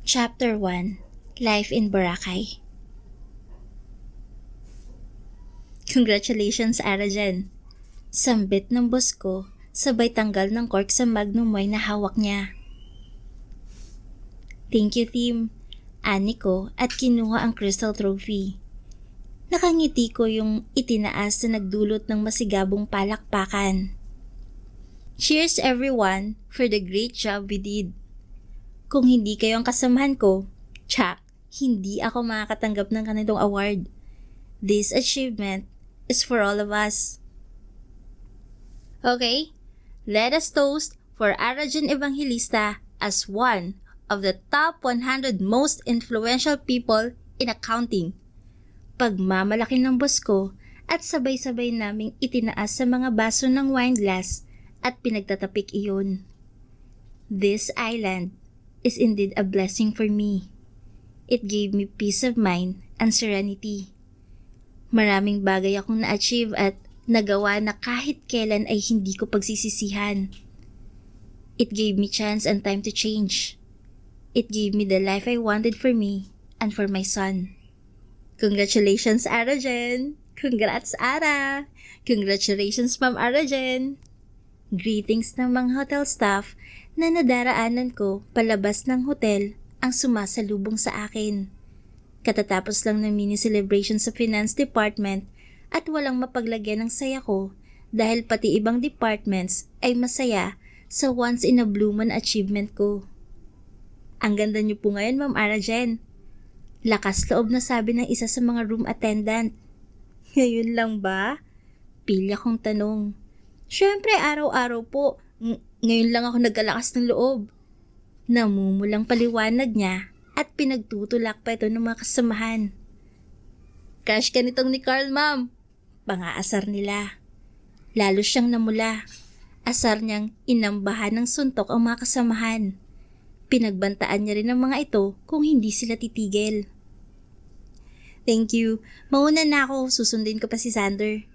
Chapter 1, Life in Boracay. Congratulations, Arajan. Sambit ng boss ko, sabay tanggal ng cork sa Magnum wine na hawak niya. Thank you, team. Ani ko at kinuha ang crystal trophy. Nakangiti ko yung itinaas na nagdulot ng masigabong palakpakan. Cheers everyone for the great job we did. Kung hindi kayo ang kasamahan ko, hindi ako makakatanggap ng ganitong award. This achievement is for all of us. Okay, let us toast for Arajan Evangelista as one of the top 100 most influential people in accounting. Pagmamalaki ng boss ko at sabay-sabay naming itinaas sa mga baso ng wine glass at pinagtatapik iyon. This island is indeed a blessing for me. It gave me peace of mind and serenity. Maraming bagay akong na-achieve at nagawa na kahit kailan ay hindi ko pagsisisihan. It gave me chance and time to change. It gave me the life I wanted for me and for my son. Congratulations, Arajan! Congrats, Ara! Congratulations, Ma'am Arajan! Greetings ng mga hotel staff na nadaraanan ko palabas ng hotel ang sumasalubong sa akin. Katatapos lang ng mini celebration sa finance department at walang mapaglagyan ng saya ko dahil pati ibang departments ay masaya sa once in a blue moon achievement ko. Ang ganda niyo po ngayon, Ma'am Arajan. Lakas loob na sabi ng isa sa mga room attendant. Ngayon lang ba? Pilya kong tanong. Siyempre araw-araw po. Ngayon lang ako nagkalakas ng loob. Namumulang paliwanag niya at pinagtutulak pa ito ng mga kasamahan. Crush ka nitong ni Carl, ma'am. Pangaasar nila. Lalo siyang namula. Asar niyang inambahan ng suntok ang mga kasamahan. Pinagbantaan niya rin ang mga ito kung hindi sila titigil. Thank you. Mauna na ako, susundin ko pa si Sander.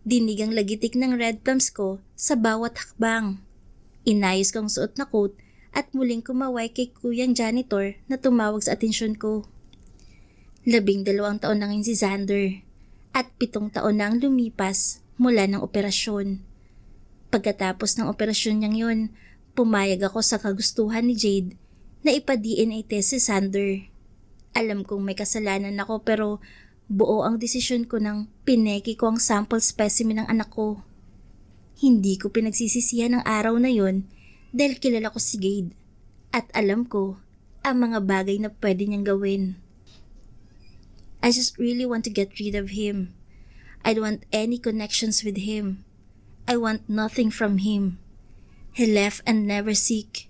Dinig ang lagitik ng red plums ko sa bawat hakbang. Inayos kong suot na coat at muling kumaway kay kuyang janitor na tumawag sa atensyon ko. 12 taon na ngayon si Xander at 7 taon na ang lumipas mula ng operasyon. Pagkatapos ng operasyon niyang yun, pumayag ako sa kagustuhan ni Jade na ipa-DNA test si Xander. Alam kong may kasalanan ako pero buo ang desisyon ko nang pineki ko ang sample specimen ng anak ko. Hindi ko pinagsisisihan ang araw na yon dahil kilala ko si Jade at alam ko ang mga bagay na pwede niyang gawin. I just really want to get rid of him. I don't want any connections with him. I want nothing from him. He left and never seek.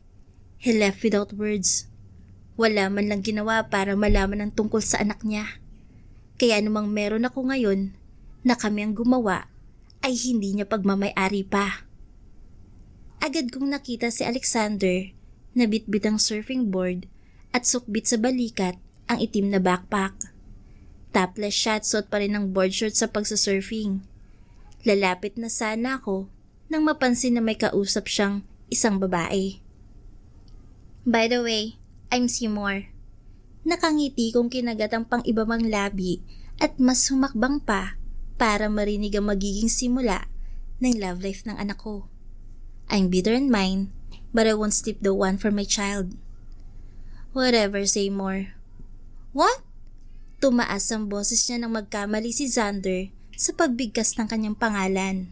He left without words. Wala man lang ginawa para malaman ang tungkol sa anak niya. Kaya anumang meron ako ngayon na kami ang gumawa ay hindi niya pagmamay-ari pa. Agad kong nakita si Alexander na bitbit ang surfing board at sukbit sa balikat ang itim na backpack. Topless siya at suot pa rin ng board short sa pagsasurfing. Lalapit na sana ako nang mapansin na may kausap siyang isang babae. By the way, I'm Seymour. Nakangiti kong kinagat ang pang-ibamang labi at mas humakbang pa para marinig ang magiging simula ng love life ng anak ko. I'm bitter in mind, but I won't slip the one for my child. Whatever, Seymour. What? Tumaas ang boses niya nang magkamali si Xander sa pagbigkas ng kanyang pangalan.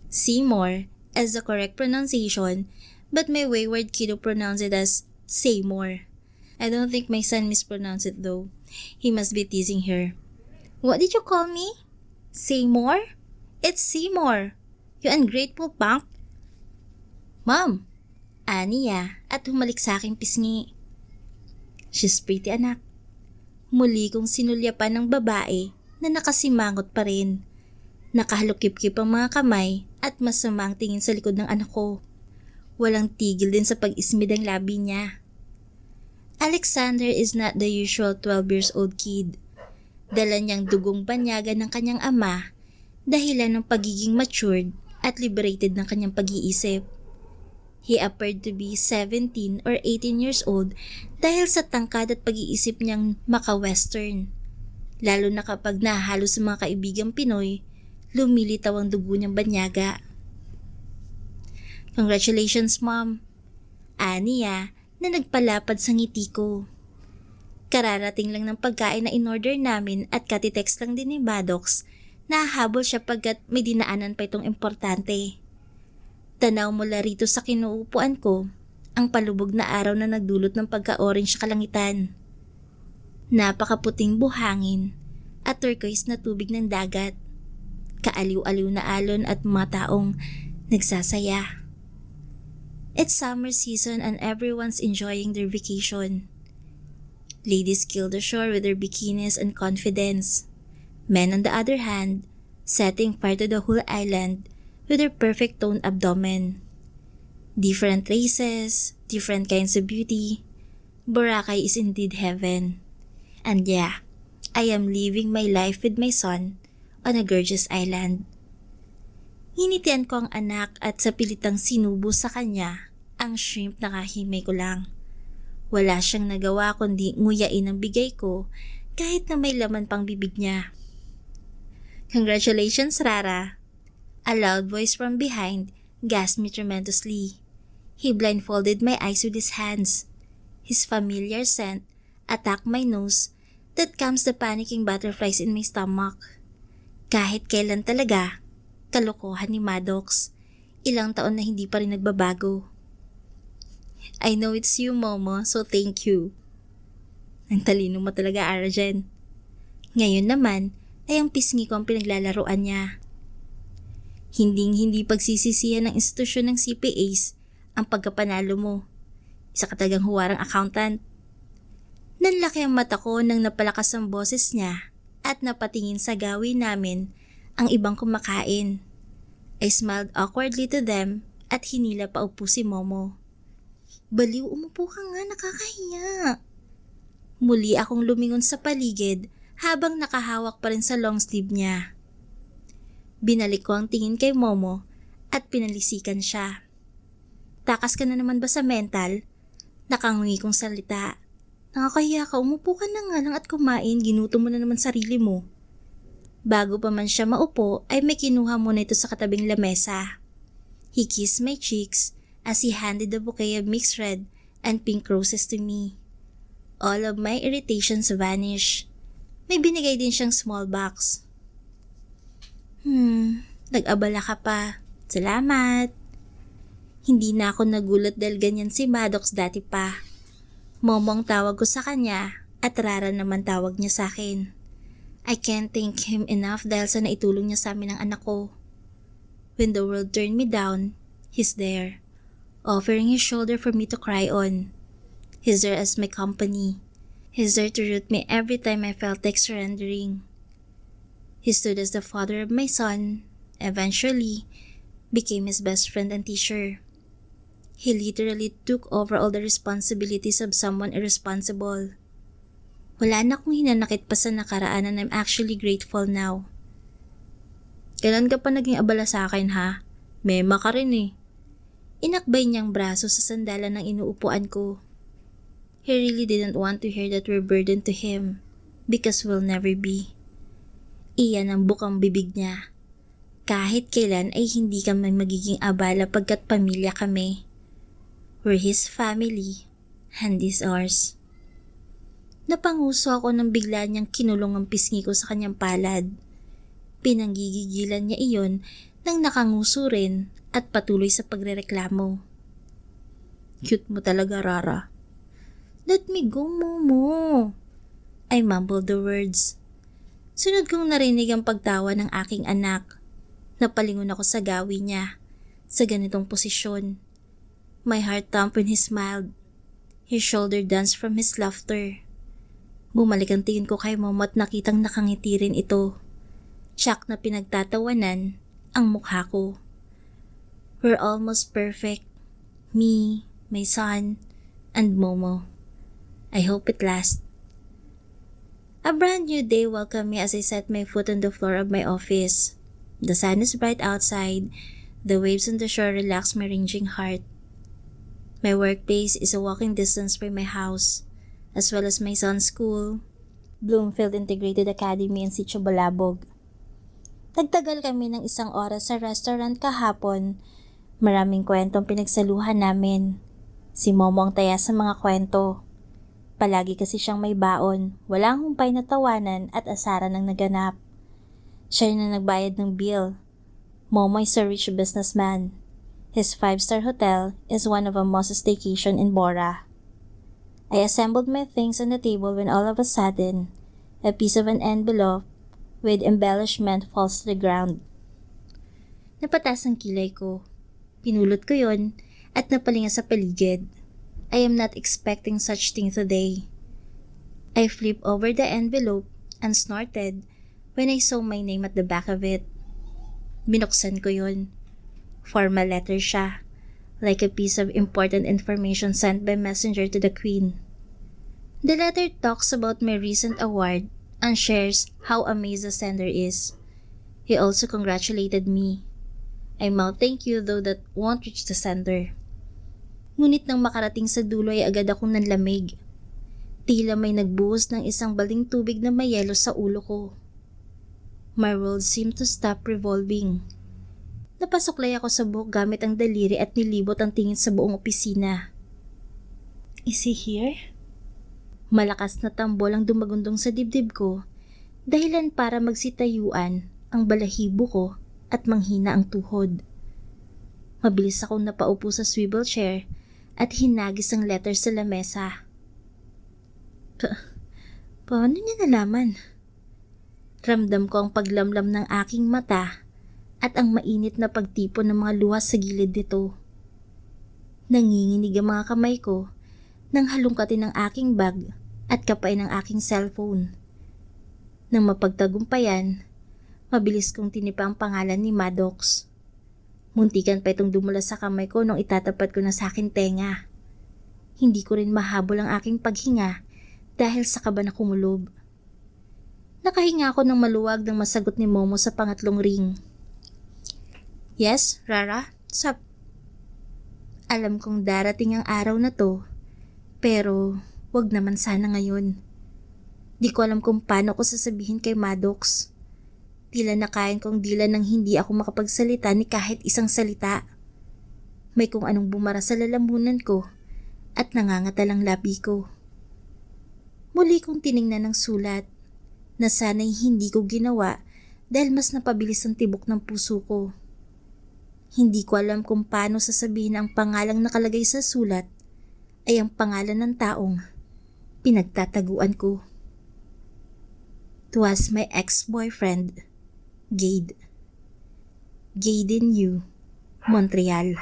Seymour is the correct pronunciation, but my wayward kiddo pronounced it as Seymour. I don't think my son mispronounced it though. He must be teasing her. What did you call me? Seymour? It's Seymour. You ungrateful punk. Mom, aniya at humalik sa aking pisngi. She's pretty, anak. Muli kong sinulyapan ng babae na nakasimangot pa rin. Nakahalukip-kip ang mga kamay at masamang tingin sa likod ng anak ko. Walang tigil din sa pag-ismid ang labi niya. Alexander is not the usual 12 years old kid. Dala niyang dugong banyagan ng kanyang ama, dahilan ng pagiging matured at liberated ng kanyang pag-iisip. He appeared to be 17 or 18 years old dahil sa tangkad at pag-iisip niyang maka-western. Lalo na kapag nahalo sa mga kaibigang Pinoy, lumilitaw ang dugo niyang banyaga. Congratulations, Mom. Aniya na nagpalapad sa ngiti ko. Kararating lang ng pagkain na in-order namin at katitext lang din ni Maddox. Nahahabol siya pagkat may dinaanan pa itong importante. Tanaw mula rito sa kinuupuan ko, ang palubog na araw na nagdulot ng pagka-orange kalangitan. Napakaputing buhangin at turquoise na tubig ng dagat. Kaaliw-aliw na alon at mga taong nagsasaya. It's summer season and everyone's enjoying their vacation. Ladies kill the shore with their bikinis and confidence. Men on the other hand, setting fire to the whole island with their perfect toned abdomen. Different races, different kinds of beauty. Boracay is indeed heaven. And yeah, I am living my life with my son on a gorgeous island. Hinitian ko ang anak at sa pilitang sinubo sa kanya ang shrimp na kahimay ko lang. Wala siyang nagawa kundi nguyain ang bigay ko kahit na may laman pang bibig niya. Congratulations, Rara. A loud voice from behind gasped me tremendously. He blindfolded my eyes with his hands. His familiar scent attacked my nose that calms the panicking butterflies in my stomach. Kahit kailan talaga, kalokohan ni Maddox. Ilang taon na hindi pa rin nagbabago. I know it's you, Momo, so thank you. Ang talino mo talaga, Arjen. Ngayon naman, ay ang pisngi ko ang pinaglalaroan niya. Hinding-hindi pagsisisihan ng institusyon ng CPAs ang pagkapanalo mo. Isa ka talagang huwarang accountant. Nanlaki ang mata ko nang napalakas ang boses niya at napatingin sa gawin namin ang ibang kumakain. I smiled awkwardly to them at hinila pa upo si Momo. Baliw, umupo ka nga, nakakahiya. Muli akong lumingon sa paligid habang nakahawak pa rin sa long sleeve niya. Binalik ko ang tingin kay Momo at pinalisikan siya. Takas ka na naman ba sa mental? Nakangungi kong salita. Nakakahiya ka, umupo ka na nga lang at kumain, ginutom mo na naman sarili mo. Bago pa man siya maupo ay may kinuha muna ito sa katabing lamesa. He kissed my cheeks as he handed the bouquet of mixed red and pink roses to me. All of my irritations vanished. May binigay din siyang small box. Nag-abala ka pa. Salamat. Hindi na ako nagulat dahil ganyan si Maddox dati pa. Momong tawag ko sa kanya at Rara naman tawag niya sa akin. I can't thank him enough dahil sa naitulong niya sa amin ang anak ko. When the world turned me down, he's there, offering his shoulder for me to cry on. He's there as my company. He's there to root me every time I felt like surrendering. He stood as the father of my son, eventually became his best friend and teacher. He literally took over all the responsibilities of someone irresponsible. Wala na akong hinanakit pa sa nakaraan and I'm actually grateful now. Kailan ka pa naging abala sa akin, ha? Mema ka rin eh. Inakbay niyang braso sa sandalan ng inuupuan ko. He really didn't want to hear that we're burdened to him because we'll never be. Iyan ang bukang bibig niya. Kahit kailan ay hindi kami magiging abala pagkat pamilya kami. We're his family and he's ours. Napanguso ako nang bigla niyang kinulong ang pisngi ko sa kanyang palad. Pinanggigigilan niya iyon nang nakanguso rin at patuloy sa pagrereklamo. Cute mo talaga, Rara. Let me go, Momo. I mumbled the words. Sunod kong narinig ang pagtawa ng aking anak. Napalingon ako sa gawi niya sa ganitong posisyon. My heart thumped when he smiled. His shoulder danced from his laughter. Bumalik ang tingin ko kay Momo at nakitang nakangiti rin ito. Tiyak na pinagtatawanan ang mukha ko. We're almost perfect. Me, my son, and Momo. I hope it lasts. A brand new day welcomed me as I set my foot on the floor of my office. The sun is bright outside. The waves on the shore relax my raging heart. My workplace is a walking distance from my house, as well as my son's school, Bloomfield Integrated Academy in Sitio Balabog. Nagtagal kami ng 1 oras sa restaurant kahapon. Maraming kwentong pinagsaluhan namin. Si Momo ang taya sa mga kwento. Palagi kasi siyang may baon, walang humpay na tawanan at asaran ang naganap. Siya na nagbayad ng bill. Momo is a rich businessman. His 5-star hotel is one of a most staycation in Bora. I assembled my things on the table when all of a sudden, a piece of an envelope with embellishment falls to the ground. Napatas ang kilay ko. Pinulot ko yon at napalinga sa paligid. I am not expecting such thing today. I flipped over the envelope and snorted when I saw my name at the back of it. Binuksan ko yon. Formal letter siya, like a piece of important information sent by messenger to the Queen. The letter talks about my recent award and shares how amazed the sender is. He also congratulated me. I mouthed thank you though that won't reach the sender. Ngunit nang makarating sa dulo ay agad akong nanlamig. Tila may nagbuhos ng isang balding tubig na may yelo sa ulo ko. My world seemed to stop revolving. Napasuklay ako sa buhok gamit ang daliri at nilibot ang tingin sa buong opisina. Is he here? Malakas na tambol ang dumagundong sa dibdib ko, dahilan para magsitayuan ang balahibo ko at manghina ang tuhod. Mabilis akong napaupo sa swivel chair at hinagis ang letter sa lamesa. Paano niya nalaman? Ramdam ko ang paglamlam ng aking mata at ang mainit na pagtipon ng mga luha sa gilid nito. Nanginginig ang mga kamay ko nang halungkatin ang aking bag at kapain ang aking cellphone. Nang mapagtagumpayan, mabilis kong tinipa ang pangalan ni Maddox. Muntikan pa itong dumula sa kamay ko nung itatapat ko na sa aking tenga. Hindi ko rin mahabol ang aking paghinga dahil sa kaba na kumulob. Nakahinga ako ng maluwag nang masagot ni Momo sa pangatlong ring. Yes, Rara? Sup? Alam kong darating ang araw na to, pero wag naman sana ngayon. Di ko alam kung paano ko sasabihin kay Maddox. Tila nakain kong dila nang hindi ako makapagsalita ni kahit isang salita. May kung anong bumara sa lalamunan ko at nangangatalang labi ko. Muli kong tiningnan ang sulat na sana'y hindi ko ginawa dahil mas napabilis ang tibok ng puso ko. Hindi ko alam kung paano sasabihin ang pangalang nakalagay sa sulat ay ang pangalan ng taong pinagtataguan ko. It was my ex-boyfriend, Gade. Gade in you, Montreal.